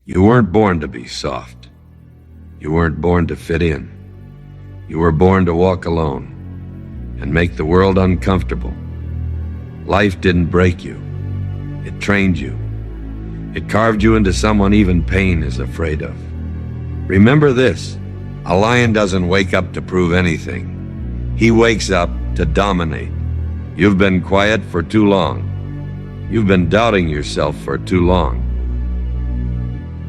You weren't born to be soft. You weren't born to fit in. You were born to walk alone and make the world uncomfortable. Life didn't break you. It trained you. It carved you into someone even pain is afraid of. Remember this, a lion doesn't wake up to prove anything. He wakes up to dominate. You've been quiet for too long. You've been doubting yourself for too long.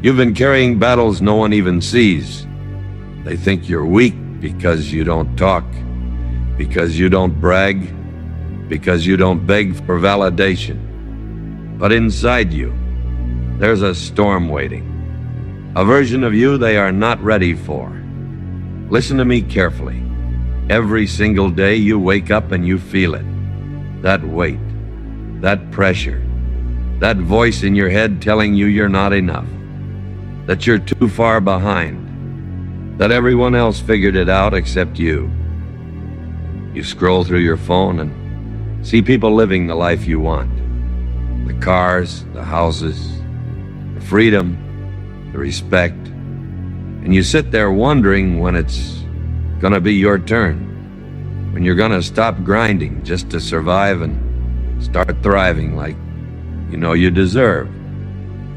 You've been carrying battles no one even sees. They think you're weak because you don't talk, because you don't brag, because you don't beg for validation. But inside you, there's a storm waiting, a version of you they are not ready for. Listen to me carefully. Every single day you wake up and you feel it. That weight, that pressure, that voice in your head telling you you're not enough, that you're too far behind, that everyone else figured it out except you. You scroll through your phone and see people living the life you want. The cars, the houses, the freedom, the respect. And you sit there wondering when it's gonna be your turn, when you're gonna stop grinding just to survive and start thriving like you know you deserve.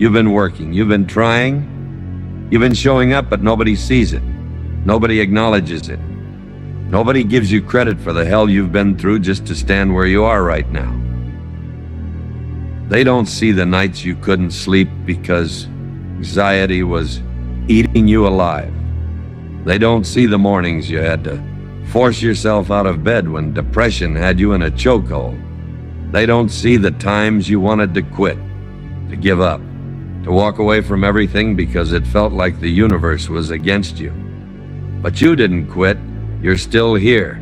You've been working, you've been trying, you've been showing up, but nobody sees it. Nobody acknowledges it. Nobody gives you credit for the hell you've been through just to stand where you are right now. They don't see the nights you couldn't sleep because anxiety was eating you alive. They don't see the mornings you had to force yourself out of bed when depression had you in a chokehold. They don't see the times you wanted to quit, to give up, to walk away from everything because it felt like the universe was against you. But you didn't quit. You're still here,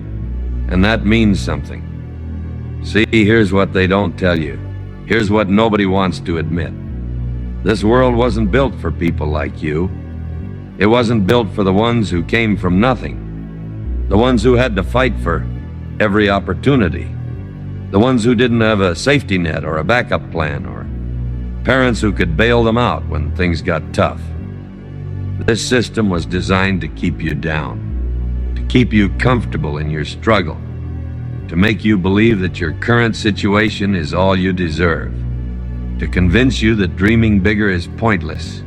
and that means something. See, here's what they don't tell you. Here's what nobody wants to admit. This world wasn't built for people like you. It wasn't built for the ones who came from nothing, the ones who had to fight for every opportunity, the ones who didn't have a safety net or a backup plan or parents who could bail them out when things got tough. This system was designed to keep you down, to keep you comfortable in your struggle, to make you believe that your current situation is all you deserve, to convince you that dreaming bigger is pointless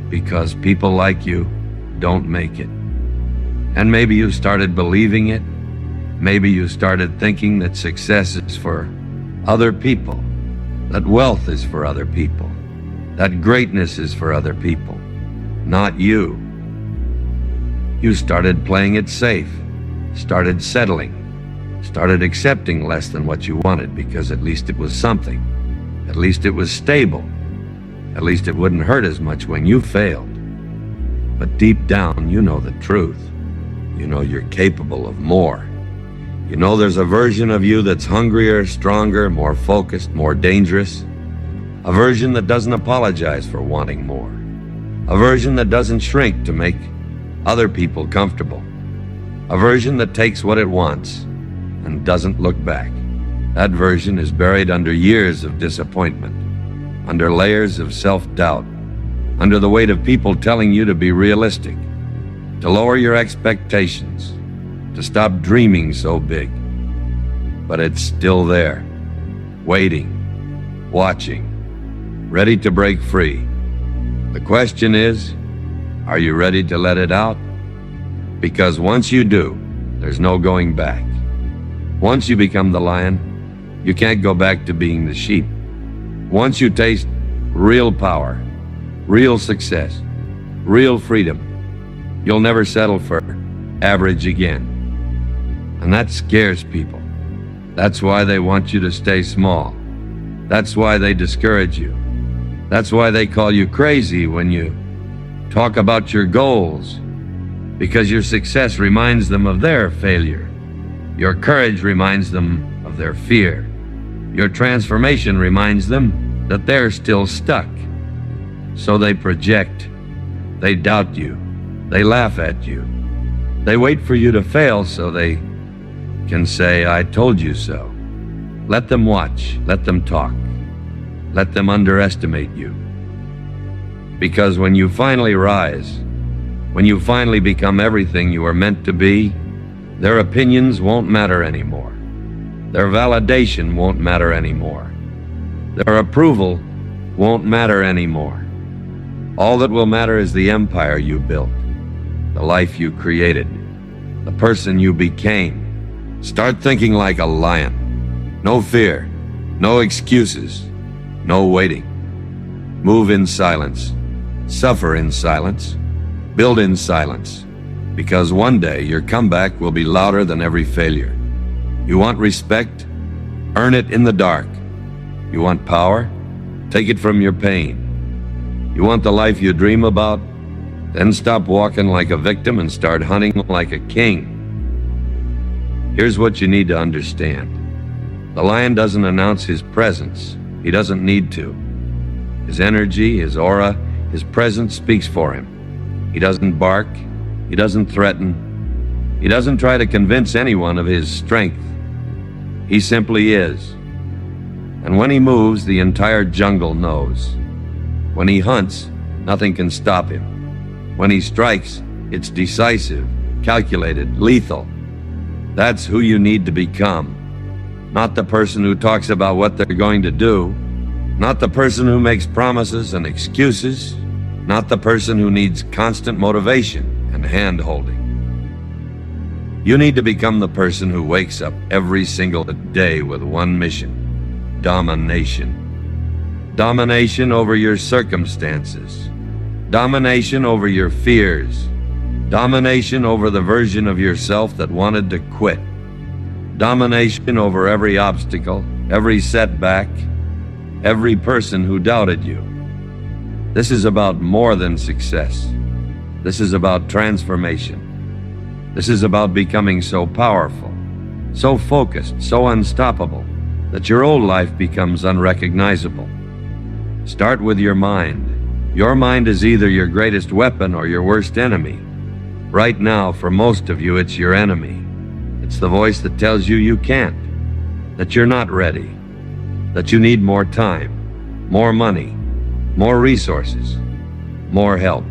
because people like you don't make it. And maybe you started believing it. Maybe you started thinking that success is for other people, that wealth is for other people, that greatness is for other people, not you. You started playing it safe, started settling, started accepting less than what you wanted because at least it was something. At least it was stable. At least it wouldn't hurt as much when you failed. But deep down, you know the truth. You know you're capable of more. You know there's a version of you that's hungrier, stronger, more focused, more dangerous. A version that doesn't apologize for wanting more. A version that doesn't shrink to make other people comfortable. A version that takes what it wants and doesn't look back. That version is buried under years of disappointment, under layers of self-doubt, under the weight of people telling you to be realistic, to lower your expectations, to stop dreaming so big. But it's still there, waiting, watching, ready to break free. The question is, are you ready to let it out? Because once you do, there's no going back. Once you become the lion, you can't go back to being the sheep. Once you taste real power, real success, real freedom, you'll never settle for average again. And that scares people. That's why they want you to stay small. That's why they discourage you. That's why they call you crazy when you talk about your goals, because your success reminds them of their failure. Your courage reminds them of their fear. Your transformation reminds them that they're still stuck. So they project. They doubt you. They laugh at you. They wait for you to fail so they can say, "I told you so." Let them watch. Let them talk. Let them underestimate you. Because when you finally rise, when you finally become everything you were meant to be, their opinions won't matter anymore. Their validation won't matter anymore. Their approval won't matter anymore. All that will matter is the empire you built, the life you created, the person you became. Start thinking like a lion. No fear, no excuses, no waiting. Move in silence, suffer in silence, build in silence, because one day your comeback will be louder than every failure. You want respect? Earn it in the dark. You want power? Take it from your pain. You want the life you dream about? Then stop walking like a victim and start hunting like a king. Here's what you need to understand. The lion doesn't announce his presence. He doesn't need to. His energy, his aura, his presence speaks for him. He doesn't bark. He doesn't threaten. He doesn't try to convince anyone of his strength. He simply is. And when he moves, the entire jungle knows. When he hunts, nothing can stop him. When he strikes, it's decisive, calculated, lethal. That's who you need to become. Not the person who talks about what they're going to do. Not the person who makes promises and excuses. Not the person who needs constant motivation and hand-holding. You need to become the person who wakes up every single day with one mission: domination. Domination over your circumstances. Domination over your fears. Domination over the version of yourself that wanted to quit. Domination over every obstacle, every setback, every person who doubted you. This is about more than success. This is about transformation. This is about becoming so powerful, so focused, so unstoppable, that your old life becomes unrecognizable. Start with your mind. Your mind is either your greatest weapon or your worst enemy. Right now, for most of you, it's your enemy. It's the voice that tells you you can't, that you're not ready, that you need more time, more money, more resources, more help.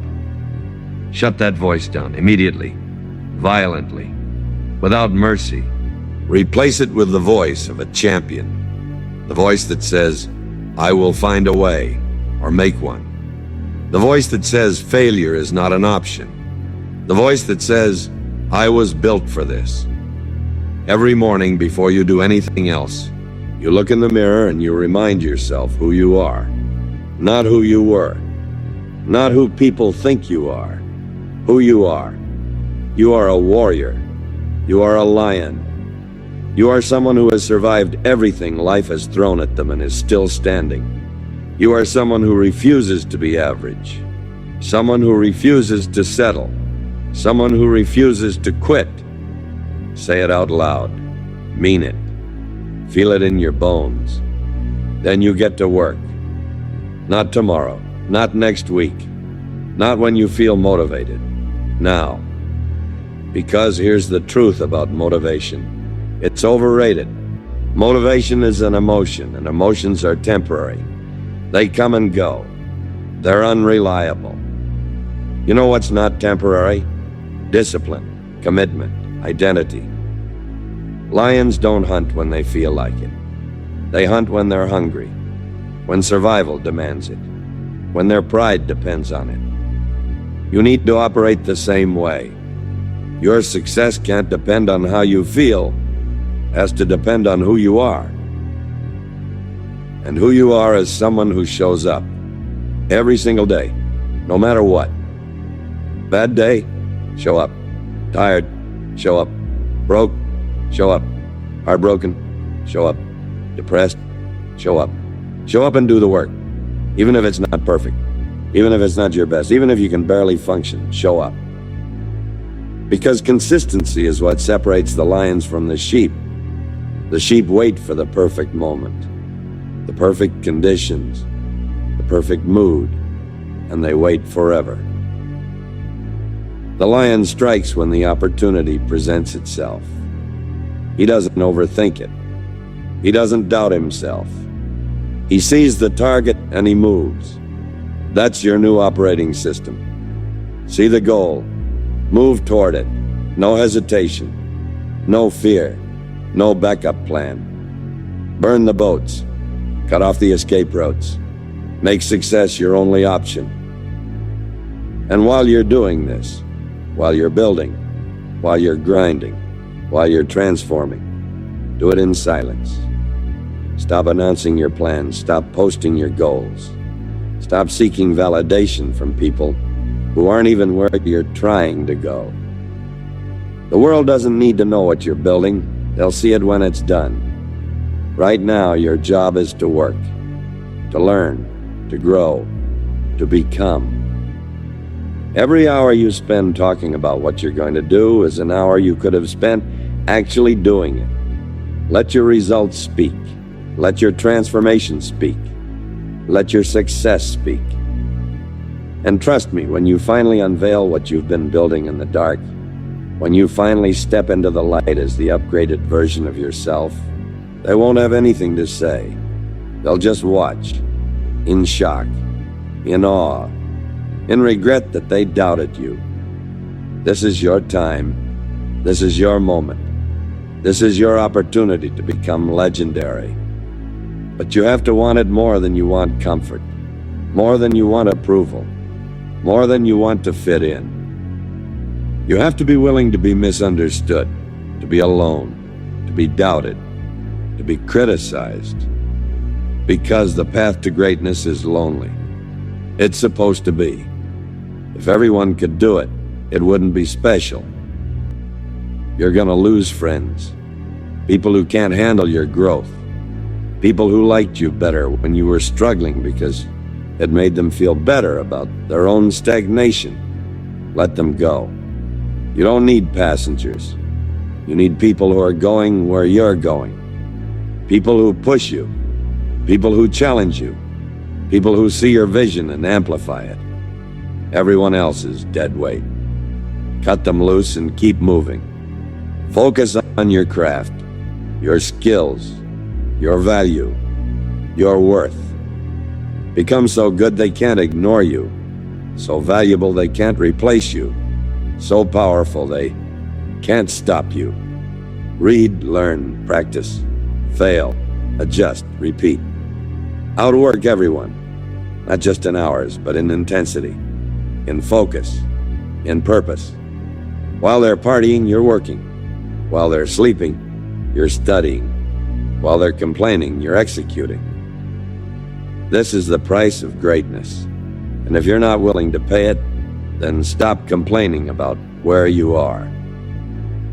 Shut that voice down immediately, violently, without mercy. Replace it with the voice of a champion. The voice that says, I will find a way, or make one. The voice that says failure is not an option. The voice that says, I was built for this. Every morning before you do anything else, you look in the mirror and you remind yourself who you are. Not who you were. Not who people think you are. Who you are. You are a warrior. You are a lion. You are someone who has survived everything life has thrown at them and is still standing. You are someone who refuses to be average. Someone who refuses to settle. Someone who refuses to quit. Say it out loud. Mean it. Feel it in your bones. Then you get to work. Not tomorrow. Not next week. Not when you feel motivated. Now. Because here's the truth about motivation. It's overrated. Motivation is an emotion, and emotions are temporary. They come and go. They're unreliable. You know what's not temporary? Discipline, commitment, identity. Lions don't hunt when they feel like it. They hunt when they're hungry, when survival demands it, when their pride depends on it. You need to operate the same way. Your success can't depend on how you feel. It has to depend on who you are. And who you are is someone who shows up every single day, no matter what. Bad day, show up. Tired, show up. Broke, show up. Heartbroken, show up. Depressed, show up. Show up and do the work. Even if it's not perfect. Even if it's not your best. Even if you can barely function, show up. Because consistency is what separates the lions from the sheep. The sheep wait for the perfect moment, the perfect conditions, the perfect mood, and they wait forever. The lion strikes when the opportunity presents itself. He doesn't overthink it. He doesn't doubt himself. He sees the target and he moves. That's your new operating system. See the goal. Move toward it. No hesitation. No fear. No backup plan. Burn the boats. Cut off the escape routes. Make success your only option. And while you're doing this, while you're building, while you're grinding, while you're transforming, do it in silence. Stop announcing your plans. Stop posting your goals. Stop seeking validation from people who aren't even where you're trying to go. The world doesn't need to know what you're building. They'll see it when it's done. Right now, your job is to work, to learn, to grow, to become. Every hour you spend talking about what you're going to do is an hour you could have spent actually doing it. Let your results speak. Let your transformation speak. Let your success speak. And trust me, when you finally unveil what you've been building in the dark, when you finally step into the light as the upgraded version of yourself, they won't have anything to say. They'll just watch, in shock, in awe, in regret that they doubted you. This is your time. This is your moment. This is your opportunity to become legendary. But you have to want it more than you want comfort, more than you want approval, more than you want to fit in. You have to be willing to be misunderstood, to be alone, to be doubted, to be criticized. Because the path to greatness is lonely. It's supposed to be. If everyone could do it, it wouldn't be special. You're gonna lose friends, people who can't handle your growth, people who liked you better when you were struggling because it made them feel better about their own stagnation. Let them go. You don't need passengers. You need people who are going where you're going. People who push you. People who challenge you. People who see your vision and amplify it. Everyone else is dead weight. Cut them loose and keep moving. Focus on your craft, your skills, your value, your worth. Become so good they can't ignore you, so valuable they can't replace you, so powerful they can't stop you. Read, learn, practice, fail, adjust, repeat. Outwork everyone, not just in hours, but in intensity, in focus, in purpose. While they're partying, you're working. While they're sleeping, you're studying. While they're complaining, you're executing. This is the price of greatness. And if you're not willing to pay it, then stop complaining about where you are.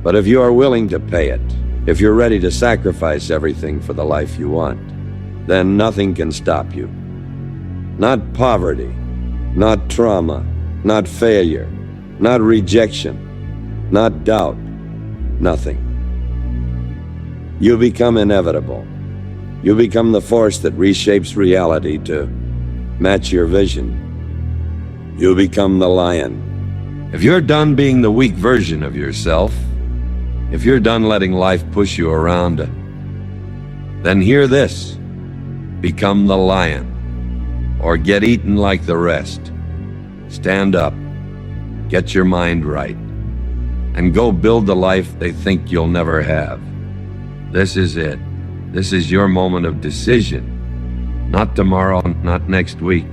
But if you are willing to pay it, if you're ready to sacrifice everything for the life you want, then nothing can stop you. Not poverty, not trauma, not failure, not rejection, not doubt, nothing. You become inevitable. You become the force that reshapes reality to match your vision. You become the lion. If you're done being the weak version of yourself, if you're done letting life push you around, then hear this. Become the lion, or get eaten like the rest. Stand up, get your mind right, and go build the life they think you'll never have. This is it. This is your moment of decision. Not tomorrow, not next week,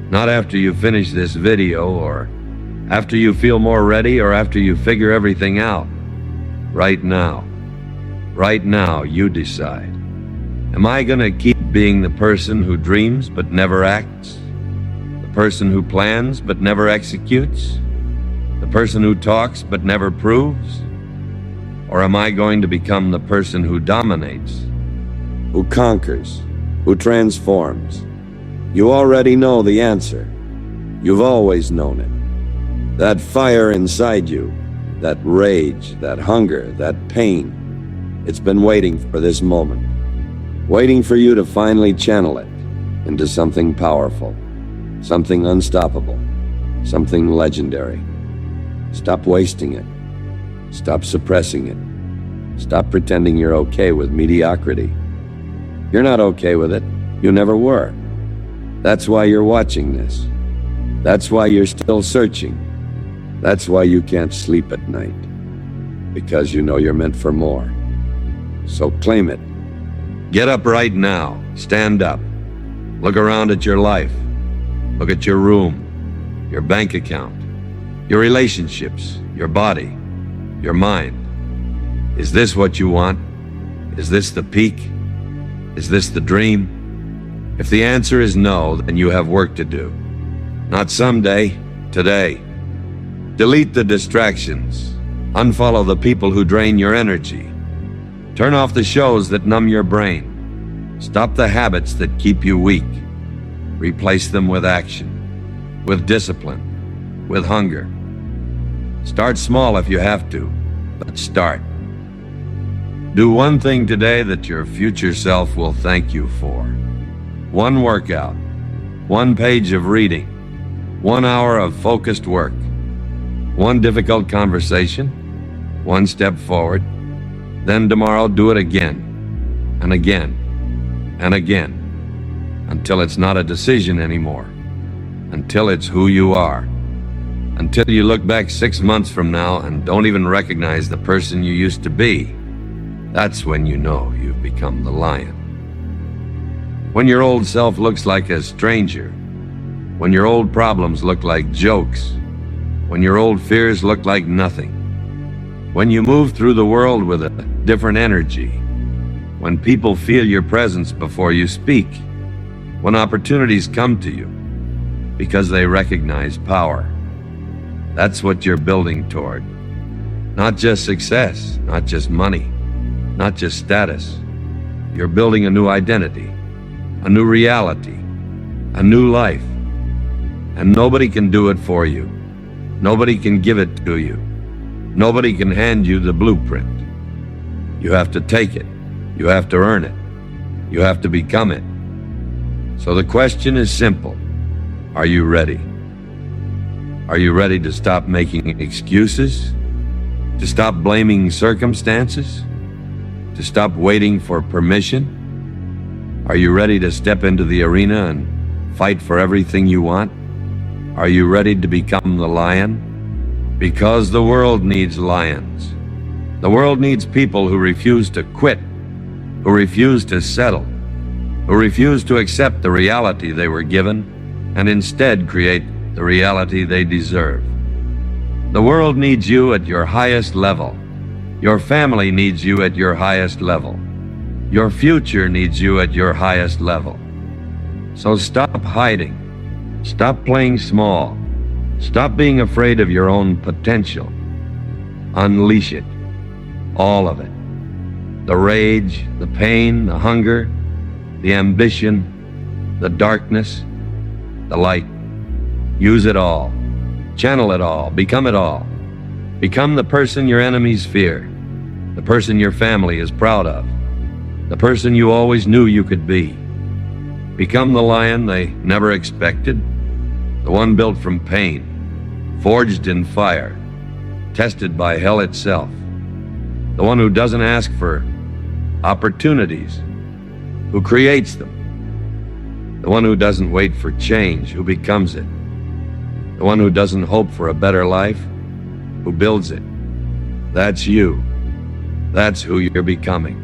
not after you finish this video, or after you feel more ready, or after you figure everything out. Right now. Right now, you decide. Am I gonna keep being the person who dreams but never acts? The person who plans but never executes? The person who talks but never proves? Or am I going to become the person who dominates, who conquers, who transforms? You already know the answer. You've always known it. That fire inside you, that rage, that hunger, that pain, it's been waiting for this moment. Waiting for you to finally channel it into something powerful, something unstoppable, something legendary. Stop wasting it. Stop suppressing it. Stop pretending you're okay with mediocrity. You're not okay with it. You never were. That's why you're watching this. That's why you're still searching. That's why you can't sleep at night. Because you know you're meant for more. So claim it. Get up right now. Stand up. Look around at your life. Look at your room, your bank account, your relationships, your body, your mind. Is this what you want? Is this the peak? Is this the dream? If the answer is no, then you have work to do. Not someday, today. Delete the distractions. Unfollow the people who drain your energy. Turn off the shows that numb your brain. Stop the habits that keep you weak. Replace them with action, with discipline, with hunger. Start small if you have to, but start. Do one thing today that your future self will thank you for. One workout, one page of reading, 1 hour of focused work, one difficult conversation, one step forward. Then tomorrow do it again, and again, and again. Until it's not a decision anymore. Until it's who you are. Until you look back 6 months from now and don't even recognize the person you used to be. That's when you know you've become the lion. When your old self looks like a stranger. When your old problems look like jokes. When your old fears look like nothing. When you move through the world with a different energy. When people feel your presence before you speak. When opportunities come to you because they recognize power. That's what you're building toward. Not just success, not just money, not just status. You're building a new identity, a new reality, a new life. And nobody can do it for you. Nobody can give it to you. Nobody can hand you the blueprint. You have to take it. You have to earn it. You have to become it. So the question is simple. Are you ready? Are you ready to stop making excuses? To stop blaming circumstances? To stop waiting for permission? Are you ready to step into the arena and fight for everything you want? Are you ready to become the lion? Because the world needs lions. The world needs people who refuse to quit, who refuse to settle, who refuse to accept the reality they were given and instead create the reality they deserve. The world needs you at your highest level. Your family needs you at your highest level. Your future needs you at your highest level. So stop hiding. Stop playing small. Stop being afraid of your own potential. Unleash it. All of it. The rage, the pain, the hunger, the ambition, the darkness, the light. Use it all. Channel it all. Become it all. Become the person your enemies fear. The person your family is proud of. The person you always knew you could be. Become the lion they never expected. The one built from pain, forged in fire, tested by hell itself. The one who doesn't ask for opportunities, who creates them. The one who doesn't wait for change, who becomes it. The one who doesn't hope for a better life, who builds it. That's you. That's who you're becoming.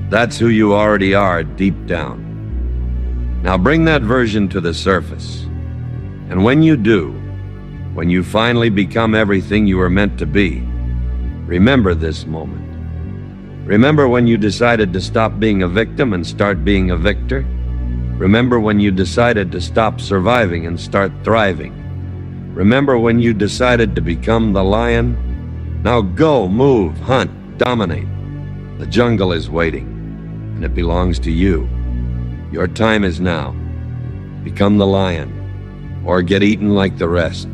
That's who you already are deep down. Now bring that version to the surface. And when you do, when you finally become everything you were meant to be, remember this moment. Remember when you decided to stop being a victim and start being a victor? Remember when you decided to stop surviving and start thriving? Remember when you decided to become the lion? Now go, move, hunt, dominate. The jungle is waiting, and it belongs to you. Your time is now. Become the lion, or get eaten like the rest.